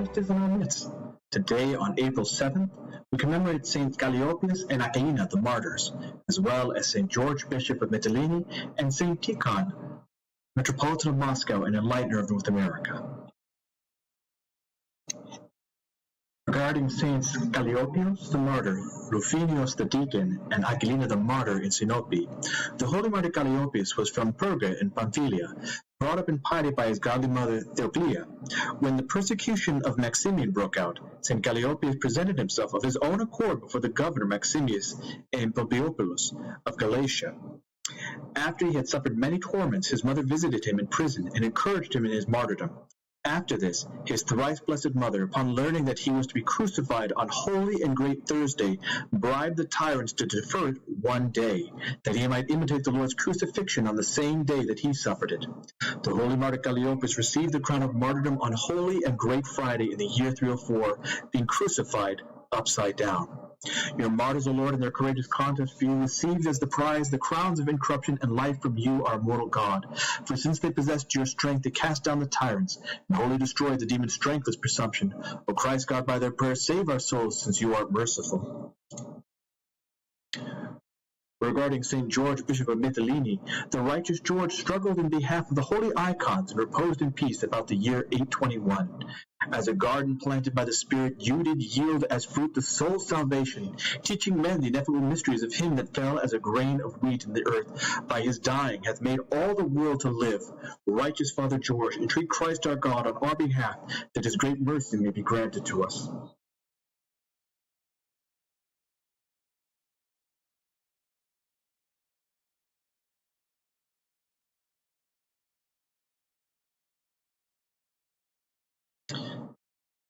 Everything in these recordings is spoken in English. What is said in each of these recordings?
Christ is in our midst. Today, on April 7th, we commemorate Saints Calliopus and Akylina, the Martyrs, as well as St. George, Bishop of Mytilene, and St. Tikhon, Metropolitan of Moscow and Enlightener of North America. Regarding Saints Calliopus the Martyr, Rufinius the Deacon, and Akylina the Martyr in Sinope, the holy martyr Calliopus was from Perga in Pamphylia, brought up in piety by his godly mother Theoclia. When the persecution of Maximian broke out, St. Calliopus presented himself of his own accord before the governor Maximius in Pompeiopoulos of Galatia. After he had suffered many torments, his mother visited him in prison and encouraged him in his martyrdom. After this, his thrice blessed mother, upon learning that he was to be crucified on Holy and Great Thursday, bribed the tyrants to defer it one day, that he might imitate the Lord's crucifixion on the same day that he suffered it. The holy martyr Calliopus received the crown of martyrdom on Holy and Great Friday in the year 304, being crucified upside down. Your martyrs, O Lord, in their courageous contest for you, received as the prize the crowns of incorruption and life from you, our immortal God. For since they possessed your strength to cast down the tyrants, and wholly destroy the demon's strengthless presumption, O Christ God, by their prayers, save our souls, since you are merciful. Regarding St. George, Bishop of Mytilene, the righteous George struggled in behalf of the holy icons and reposed in peace about the year 821. As a garden planted by the Spirit, you did yield as fruit the soul's salvation, teaching men the ineffable mysteries of him that fell as a grain of wheat in the earth, by his dying hath made all the world to live. Righteous Father George, entreat Christ our God on our behalf, that his great mercy may be granted to us.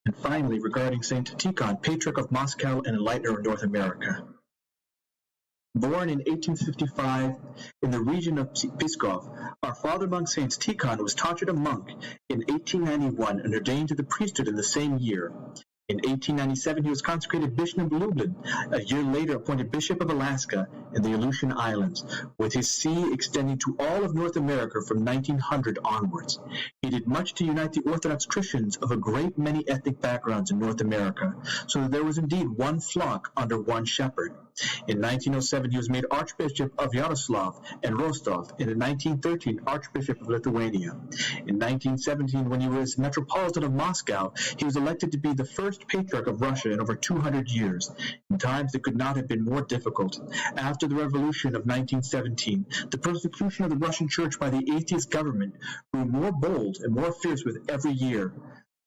And finally, regarding Saint Tikhon, Patriarch of Moscow and Enlightener of North America. Born in 1855 in the region of Pskov, our father among saints Tikhon was taught a monk in 1891 and ordained to the priesthood in the same year. In 1897, he was consecrated Bishop of Lublin, a year later appointed Bishop of Alaska and the Aleutian Islands, with his see extending to all of North America from 1900 onwards. He did much to unite the Orthodox Christians of a great many ethnic backgrounds in North America, so that there was indeed one flock under one shepherd. In 1907, he was made Archbishop of Yaroslav and Rostov, and in 1913, Archbishop of Lithuania. In 1917, when he was Metropolitan of Moscow, he was elected to be the first Patriarch of Russia in over 200 years, in times that could not have been more difficult. After the Revolution of 1917, the persecution of the Russian Church by the atheist government grew more bold and more fierce with every year.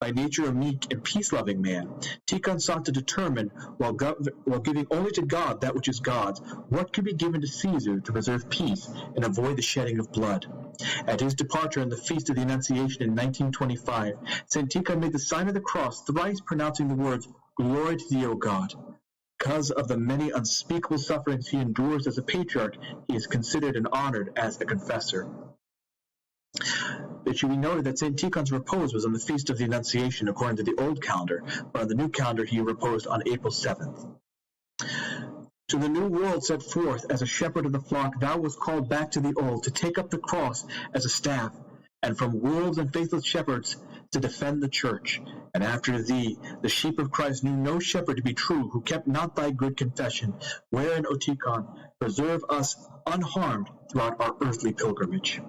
By nature a meek and peace-loving man, Tikhon sought to determine, while giving only to God that which is God's, what could be given to Caesar to preserve peace and avoid the shedding of blood. At his departure on the Feast of the Annunciation in 1925, St. Tikhon made the sign of the cross, thrice pronouncing the words, "Glory to thee, O God." Because of the many unspeakable sufferings he endures as a patriarch, he is considered and honored as a confessor. It should be noted that St. Tikhon's repose was on the Feast of the Annunciation according to the old calendar, but on the new calendar he reposed on April 7th. To the new world set forth as a shepherd of the flock, thou wast called back to the old, to take up the cross as a staff, and from wolves and faithless shepherds to defend the church. And after thee, the sheep of Christ knew no shepherd to be true, who kept not thy good confession, wherein, O Tikhon, preserve us unharmed throughout our earthly pilgrimage.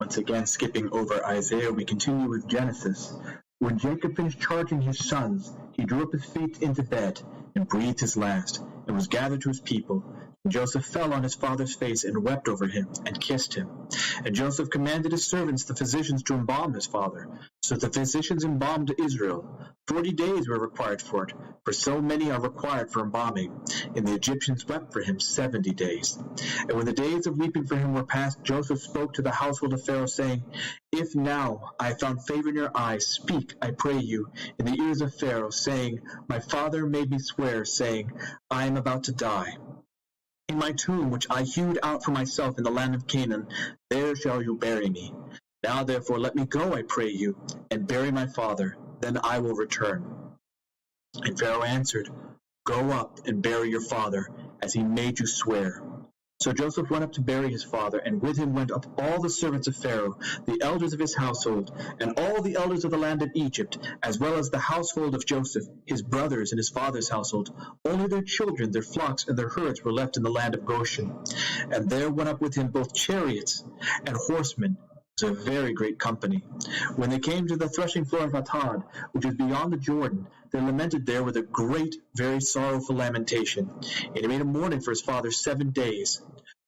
Once again, skipping over Isaiah, we continue with Genesis. When Jacob finished charging his sons, he drew up his feet into bed and breathed his last, and was gathered to his people. And Joseph fell on his father's face and wept over him and kissed him. And Joseph commanded his servants, the physicians, to embalm his father. So the physicians embalmed Israel. 40 days were required for it, for so many are required for embalming. And the Egyptians wept for him 70 days. And when the days of weeping for him were past, Joseph spoke to the household of Pharaoh, saying, If now I have found favor in your eyes, speak, I pray you, in the ears of Pharaoh, saying, My father made me swear, saying, I am about to die. In my tomb, which I hewed out for myself in the land of Canaan, there shall you bury me. Now therefore let me go, I pray you, and bury my father, then I will return. And Pharaoh answered, Go up and bury your father, as he made you swear. So Joseph went up to bury his father, and with him went up all the servants of Pharaoh, the elders of his household, and all the elders of the land of Egypt, as well as the household of Joseph, his brothers, and his father's household. Only their children, their flocks, and their herds were left in the land of Goshen. And there went up with him both chariots and horsemen. It was a very great company. When they came to the threshing floor of Atad, which is beyond the Jordan, they lamented there with a great, very sorrowful lamentation. And he made a mourning for his father 7 days.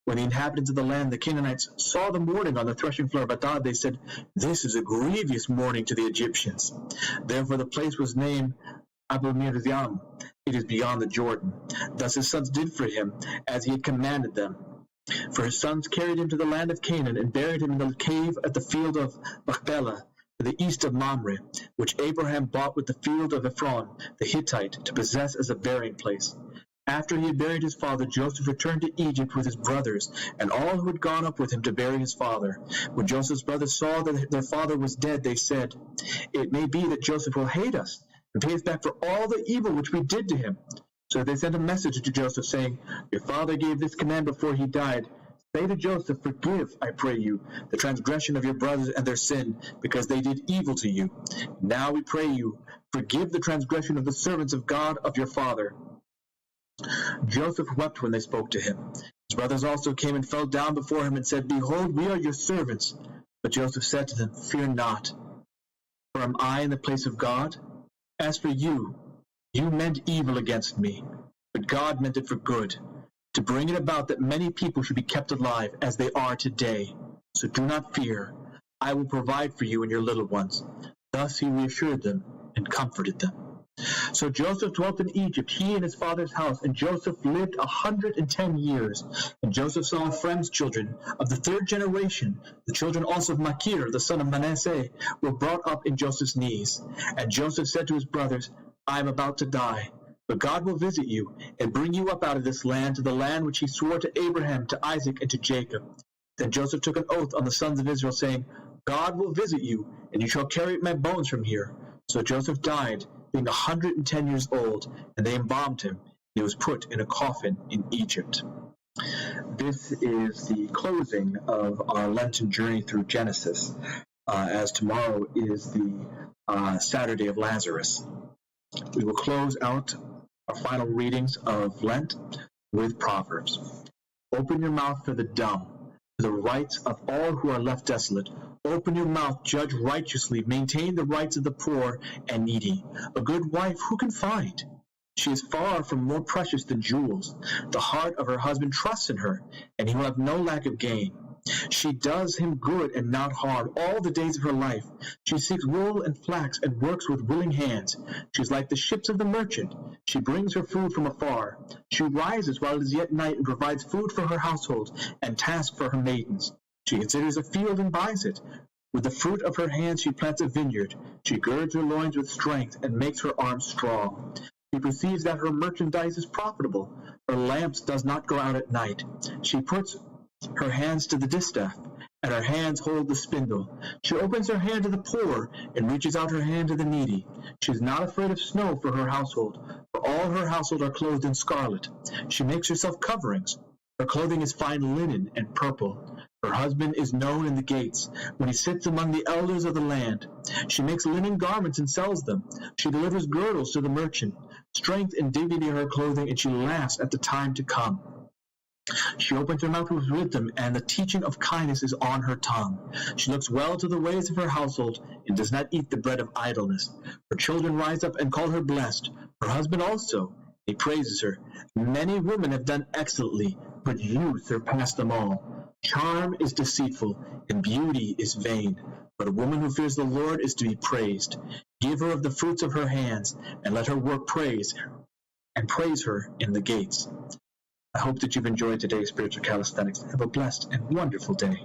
When the inhabitants of the land, the Canaanites, saw the mourning on the threshing floor of Atad, they said, "This is a grievous mourning to the Egyptians." Therefore the place was named Abel-Miriam. It is beyond the Jordan. Thus his sons did for him as he had commanded them. For his sons carried him to the land of Canaan and buried him in the cave at the field of Machpelah, to the east of Mamre, which Abraham bought with the field of Ephron the Hittite to possess as a burying place. After he had buried his father, Joseph returned to Egypt with his brothers and all who had gone up with him to bury his father. When Joseph's brothers saw that their father was dead, they said, "It may be that Joseph will hate us and pay us back for all the evil which we did to him." So they sent a message to Joseph, saying, "Your father gave this command before he died. Say to Joseph, 'Forgive, I pray you, the transgression of your brothers and their sin, because they did evil to you. Now we pray you, forgive the transgression of the servants of God of your father.'" Joseph wept when they spoke to him. His brothers also came and fell down before him and said, "Behold, we are your servants." But Joseph said to them, "Fear not, for am I in the place of God? As for you, you meant evil against me, but God meant it for good, to bring it about that many people should be kept alive as they are today. So do not fear. I will provide for you and your little ones." Thus he reassured them and comforted them. So Joseph dwelt in Egypt, he and his father's house, and Joseph lived 110 years. And Joseph saw Ephraim's children of the 3rd generation. The children also of Machir, the son of Manasseh, were brought up in Joseph's knees. And Joseph said to his brothers, "I am about to die, but God will visit you and bring you up out of this land to the land which he swore to Abraham, to Isaac, and to Jacob." Then Joseph took an oath on the sons of Israel, saying, "God will visit you, and you shall carry my bones from here." So Joseph died, being 110 years old, and they embalmed him. He was put in a coffin in Egypt. This is the closing of our Lenten journey through Genesis, as tomorrow is the Saturday of Lazarus. We will close out our final readings of Lent with Proverbs. "Open your mouth for the dumb, for the rights of all who are left desolate. Open your mouth, judge righteously, maintain the rights of the poor and needy. A good wife who can find? She is far from more precious than jewels. The heart of her husband trusts in her, and he will have no lack of gain. She does him good and not harm all the days of her life. She seeks wool and flax and works with willing hands. She is like the ships of the merchant. She brings her food from afar. She rises while it is yet night and provides food for her household and task for her maidens. She considers a field and buys it. With the fruit of her hands she plants a vineyard. She girds her loins with strength and makes her arms strong. She perceives that her merchandise is profitable. Her lamps does not go out at night. She puts her hands to the distaff, and her hands hold the spindle. She opens her hand to the poor and reaches out her hand to the needy. She is not afraid of snow for her household, for all her household are clothed in scarlet. She makes herself coverings. Her clothing is fine linen and purple. Her husband is known in the gates, when he sits among the elders of the land. She makes linen garments and sells them. She delivers girdles to the merchant. Strength and dignity are her clothing, and she laughs at the time to come. She opens her mouth with wisdom, and the teaching of kindness is on her tongue. She looks well to the ways of her household, and does not eat the bread of idleness. Her children rise up and call her blessed. Her husband also, he praises her. Many women have done excellently, but you surpass them all. Charm is deceitful, and beauty is vain, but a woman who fears the Lord is to be praised. Give her of the fruits of her hands, and let her work praise her in the gates. I hope that you've enjoyed today's Spiritual Calisthenics. Have a blessed and wonderful day.